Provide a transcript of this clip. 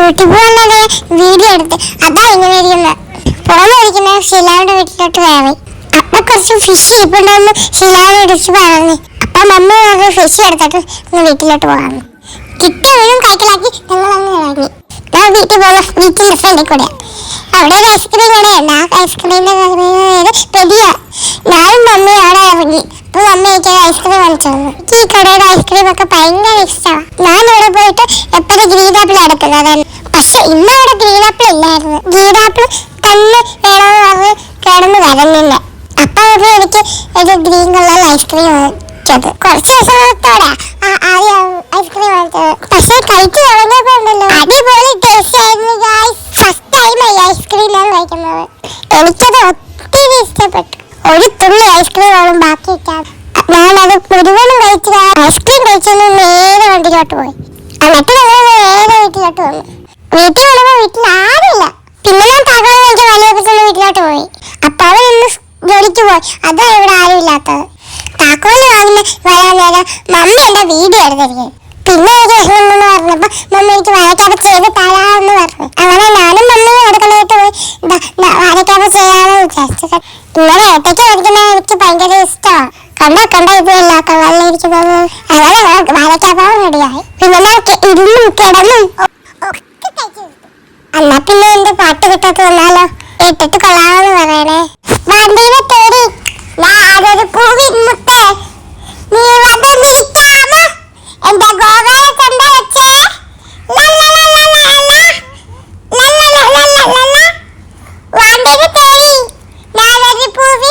Beauty പാർലറെ video എടുത്ത് അതാ ഇങ്ങനെ ഇരിക്കുന്നത്. പുറമെ ഷീലാവിന്റെ വീട്ടിലോട്ട് കയറി. അപ്പൊ കുറച്ച് ഫിഷ് ഇരിപ്പുണ്ടെന്ന് ഷീലാവിനെ ഇടിച്ച് പറഞ്ഞു. അപ്പൊ മമ്മി പറഞ്ഞു ഫിഷ് എടുത്തിട്ട് വീട്ടിലോട്ട് പോകാമെന്ന്. കിട്ടിയവരും കൈക്കലാക്കി ഞങ്ങൾ അങ്ങ് ഇറങ്ങി. ഞാൻ വീട്ടിൽ പോകുന്ന വീട്ടിന്റെ ഫ്രണ്ടിൽ കൂടെ അവിടെ ഒരു ഐസ്ക്രീം കടയുണ്ട്. ആ ഐസ്ക്രീമിന്റെ പേര് പെരിയ. ഞാനും മമ്മി അവിടെ ഇറങ്ങി. അപ്പൊ മമ്മി എനിക്ക് ഐസ്ക്രീം വാങ്ങിച്ചു തന്നു. എനിക്ക് ഈ കടയുടെ ഐസ്ക്രീം ഒക്കെ ഭയങ്കര ഇഷ്ടമാണ്. ഞാൻ ഇവിടെ പോയിട്ട് എപ്പോഴും ഗ്രീൻ ആപ്പിൾ എടുക്കുന്നത്. പക്ഷെ ഇന്ന് ഇവിടെ ഗ്രീൻ ആപ്പിൾ ഇല്ലായിരുന്നു. ഗ്രീൻ ആപ്പിൾ തന്നെ വേണമെന്ന് പറഞ്ഞ് കിടന്ന് വരണില്ല. അപ്പൊ പറഞ്ഞു എനിക്ക് ഒരു ഗ്രീൻ കളർ ഐസ്ക്രീം വാങ്ങിച്ചത്. കുറച്ച് ദിവസത്തോടെ ആദ്യം ഐസ്ക്രീം വാങ്ങിച്ചത്. പക്ഷെ കഴിച്ചു തുടങ്ങിയപ്പോ ഉണ്ടല്ലോ അടിപൊളി ടേസ്റ്റ് ആയിരുന്നു. ഫസ്റ്റ് ടൈം ഈ ഐസ്ക്രീം ഞാൻ കഴിക്കുന്നത്. എനിക്കത് ഒത്തിരി ഇഷ്ടപ്പെട്ടു. ഒരു തുള്ളി ഐസ്ക്രീം ആവും ബാക്കി വെക്കാതെ ഞാനത് മുഴുവനും കഴിച്ചു. ഐസ്ക്രീം കഴിച്ചൊന്ന് നേരെ വണ്ടിയിലോട്ട് പോയി. എന്നിട്ട് ഞങ്ങൾ നേരെ വീട്ടിലോട്ട് വന്നു. വീട്ടിൽ വന്നപ്പോ വീട്ടിൽ ആരുമില്ല. പിന്നെ ഞാൻ താക്കോൽ എനിക്ക് വലിയ വീട്ടിലോട്ട് പോയി. അപ്പൊ അവൻ ഇന്ന് ജോലിക്ക് പോയി. അതാ ഇവിടെ ആരും ഇല്ലാത്തത്. താക്കോല് വാങ്ങുന്ന വരാൻ നേരം മമ്മി എന്റെ വീഡിയോ എടുത്തിരിക്കും. പിന്നെ എനിക്ക് വിഷമമെന്ന് പറഞ്ഞപ്പോ മമ്മി എനിക്ക് വാഴക്കാപ്പ് ചെയ്ത് തരാമെന്ന് പറഞ്ഞു. അങ്ങനെ ഞാനും മമ്മിയും അടുക്കളയിട്ട് പോയി വാഴക്കാപ്പ് ചെയ്യാമെന്ന് വിചാരിച്ചത്. ഇങ്ങനെ ഒറ്റയ്ക്ക് പഠിക്കുന്ന എനിക്ക് ഭയങ്കര ഇഷ്ടമാണ്. കണ്ട ഇതല്ല കളറിലിരിക്കുന്നത്. അങ്ങനെ വാഴക്കാപ്പ് റെഡിയായി. പിന്നെ ഇരുന്നും കിടന്നും ഒക്കെ കഴിച്ചു. എന്നാ പിന്നെ എന്റെ പാട്ട് കിട്ടാത്ത വന്നാലോ ഇട്ടിട്ട് കൊള്ളാമെന്ന് പറയണേ. വണ്ടിയുടെ തേടി ഞാനൊരു പൂവിൻ മുത്തേ നീ വന്നിരിക്കാമോ എന്റെ ഗോവയെ കൊണ്ട വെച്ചേ വണ്ടിയുടെ തേടി ഞാനൊരു പൂവിൻ